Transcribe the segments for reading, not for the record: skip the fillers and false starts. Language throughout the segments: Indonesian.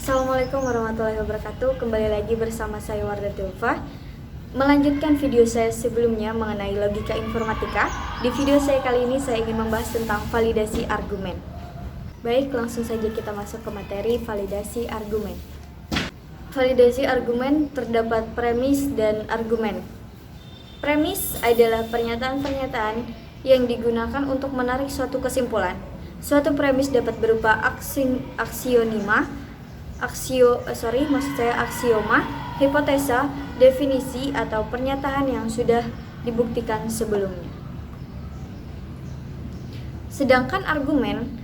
Assalamualaikum warahmatullahi wabarakatuh. Kembali lagi bersama saya Wardah Tilfa. Melanjutkan video saya sebelumnya mengenai logika informatika. Di video saya kali ini saya ingin membahas tentang validasi argumen. Baik, langsung saja kita masuk ke materi validasi argumen. Validasi argumen terdapat premis dan argumen. Premis adalah pernyataan-pernyataan yang digunakan untuk menarik suatu kesimpulan. Suatu premis dapat berupa aksioma, hipotesa, definisi, atau pernyataan yang sudah dibuktikan sebelumnya. Sedangkan argumen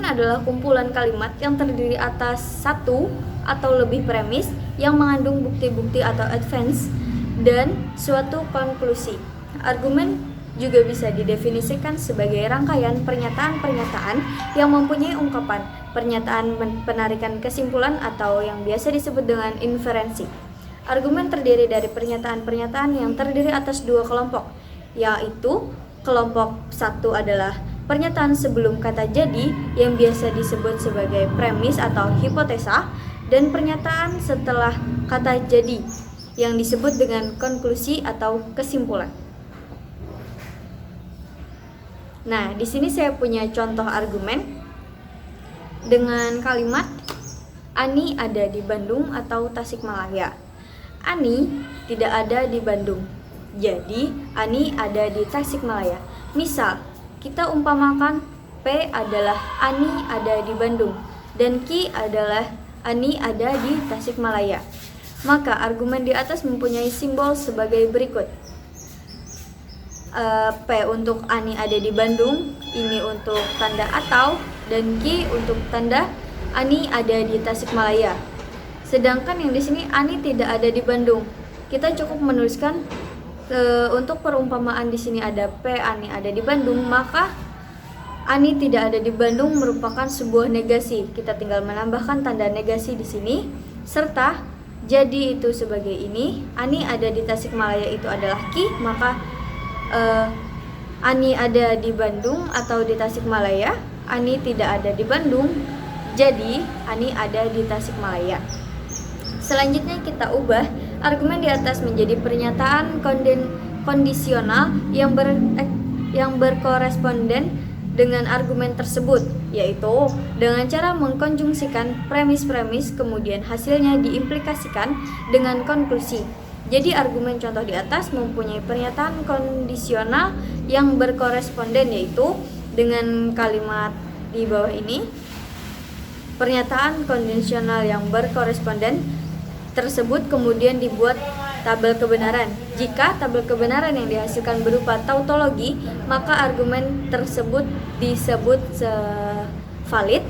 adalah kumpulan kalimat yang terdiri atas satu atau lebih premis yang mengandung bukti-bukti atau advance dan suatu konklusi. Argumen juga bisa didefinisikan sebagai rangkaian pernyataan-pernyataan yang mempunyai ungkapan, pernyataan penarikan kesimpulan atau yang biasa disebut dengan inferensi. Argumen terdiri dari pernyataan-pernyataan yang terdiri atas dua kelompok, yaitu kelompok satu adalah pernyataan sebelum kata jadi yang biasa disebut sebagai premis atau hipotesa, dan pernyataan setelah kata jadi yang disebut dengan konklusi atau kesimpulan. Nah, di sini saya punya contoh argumen dengan kalimat Ani ada di Bandung atau Tasikmalaya. Ani tidak ada di Bandung, jadi Ani ada di Tasikmalaya. Misal, kita umpamakan P adalah Ani ada di Bandung dan Q adalah Ani ada di Tasikmalaya. Maka argumen di atas mempunyai simbol sebagai berikut. P untuk Ani ada di Bandung, ini untuk tanda atau, dan Q untuk tanda Ani ada di Tasikmalaya. Sedangkan yang di sini Ani tidak ada di Bandung. Kita cukup menuliskan untuk perumpamaan di sini ada P Ani ada di Bandung, maka Ani tidak ada di Bandung merupakan sebuah negasi. Kita tinggal menambahkan tanda negasi di sini serta jadi itu sebagai ini. Ani ada di Tasikmalaya itu adalah Q, maka Ani ada di Bandung atau di Tasikmalaya, Ani tidak ada di Bandung, jadi Ani ada di Tasikmalaya. Selanjutnya kita ubah argumen di atas menjadi pernyataan kondisional yang berkoresponden dengan argumen tersebut, yaitu dengan cara mengkonjungsikan premis-premis kemudian hasilnya diimplikasikan dengan konklusi. Jadi argumen contoh di atas mempunyai pernyataan kondisional yang berkoresponden, yaitu dengan kalimat di bawah ini. Pernyataan kondisional yang berkoresponden tersebut kemudian dibuat tabel kebenaran. Jika tabel kebenaran yang dihasilkan berupa tautologi, maka argumen tersebut disebut valid.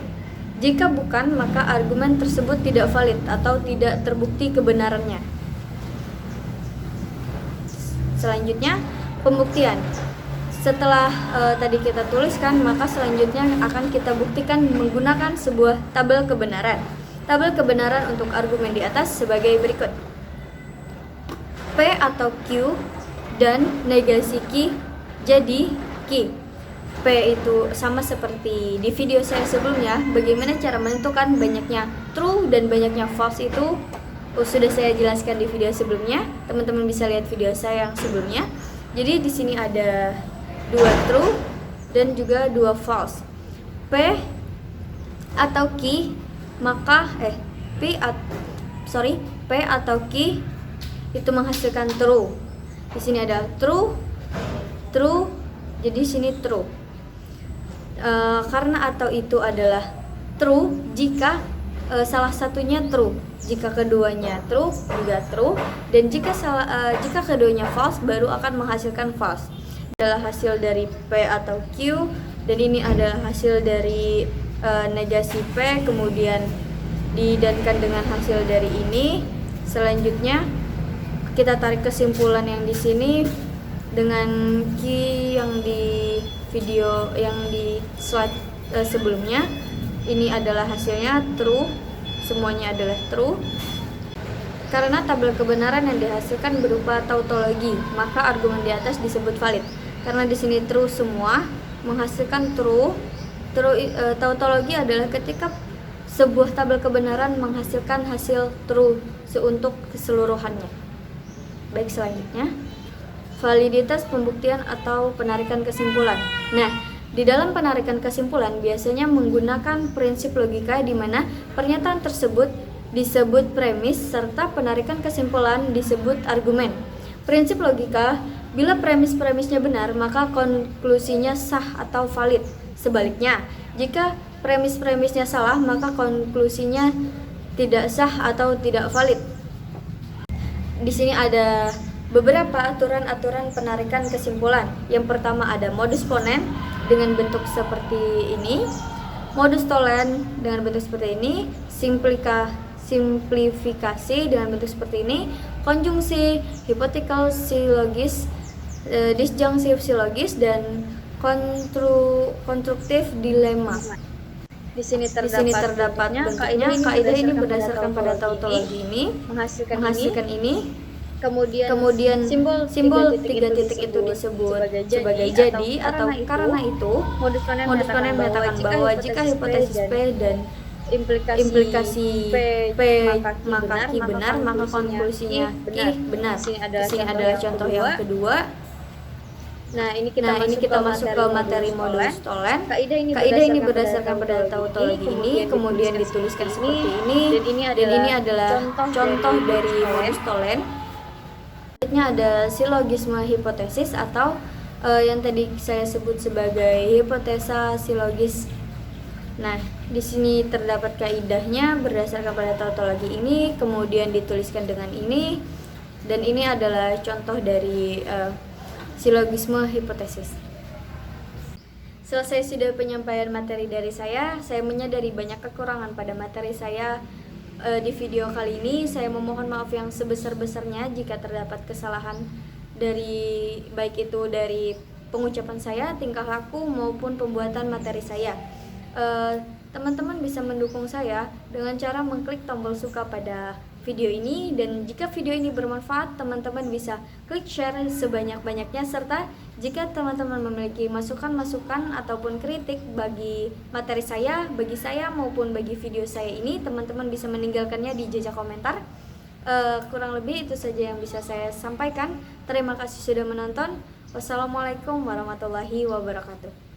Jika bukan, maka argumen tersebut tidak valid atau tidak terbukti kebenarannya. Selanjutnya, pembuktian. Setelah tadi kita tuliskan, maka selanjutnya akan kita buktikan menggunakan sebuah tabel kebenaran. Tabel kebenaran untuk argumen di atas sebagai berikut. P atau Q dan negasi Q jadi Q. P itu sama seperti di video saya sebelumnya. Bagaimana cara menentukan banyaknya true dan banyaknya false itu sudah saya jelaskan di video sebelumnya. Teman-teman bisa lihat video saya yang sebelumnya. Jadi di sini ada 2 true dan juga 2 false. P atau Q maka P atau Q itu menghasilkan true. Di sini ada true, jadi sini true. Karena atau itu adalah true jika salah satunya true. Jika keduanya true juga true, dan jika keduanya false baru akan menghasilkan false. Adalah hasil dari P atau Q, dan ini adalah hasil dari negasi P kemudian didankan dengan hasil dari ini. Selanjutnya kita tarik kesimpulan yang di sini dengan Q yang di video yang di slide sebelumnya. Ini adalah hasilnya true. Semuanya adalah true. Karena tabel kebenaran yang dihasilkan berupa tautologi, maka argumen di atas disebut valid. Karena di sini true semua menghasilkan true. Tautologi adalah ketika sebuah tabel kebenaran menghasilkan hasil true untuk keseluruhannya. Baik, selanjutnya validitas pembuktian atau penarikan kesimpulan. Nah, di dalam penarikan kesimpulan biasanya menggunakan prinsip logika di mana pernyataan tersebut disebut premis serta penarikan kesimpulan disebut argumen. Prinsip logika, bila premis-premisnya benar maka konklusinya sah atau valid. Sebaliknya, jika premis-premisnya salah maka konklusinya tidak sah atau tidak valid. Di sini ada beberapa aturan-aturan penarikan kesimpulan. Yang pertama ada modus ponens dengan bentuk seperti ini, modus tollens dengan bentuk seperti ini, simplifikasi dengan bentuk seperti ini, konjungsi, hypothetical silogis, disjunctive silogis, dan konstruktif dilema. Di sini terdapat bentuknya. Kaidah ini berdasarkan pada tautologi ini menghasilkan ini. Kemudian simbol 3 titik itu disebut sebagai jadi atau karena itu. Modus ponens menyatakan bahwa jika hipotesis P dan implikasi P maka Q benar, maka konklusinya I benar. Di sini adalah contoh yang kedua. Nah, ini kita masuk ke materi modus tollens. Kaidah ini berdasarkan pada tautologi ini, kemudian dituliskan seperti ini. Dan ini adalah contoh dari modus tollens. Selanjutnya ada silogisme hipotesis atau yang tadi saya sebut sebagai hipotesa silogis. Nah, di sini terdapat kaidahnya berdasarkan pada tautologi ini, kemudian dituliskan dengan ini, dan ini adalah contoh dari silogisme hipotesis. Selesai sudah penyampaian materi dari saya menyadari banyak kekurangan pada materi saya. Di video kali ini saya memohon maaf yang sebesar-besarnya jika terdapat kesalahan dari baik itu dari pengucapan saya, tingkah laku maupun pembuatan materi saya. Teman-teman bisa mendukung saya dengan cara mengklik tombol suka pada video ini, dan jika video ini bermanfaat teman-teman bisa klik share sebanyak-banyaknya, serta jika teman-teman memiliki masukan-masukan ataupun kritik bagi materi saya, bagi saya maupun bagi video saya ini, teman-teman bisa meninggalkannya di jejak komentar. Kurang lebih itu saja yang bisa saya sampaikan. Terima kasih sudah menonton. Wassalamualaikum warahmatullahi wabarakatuh.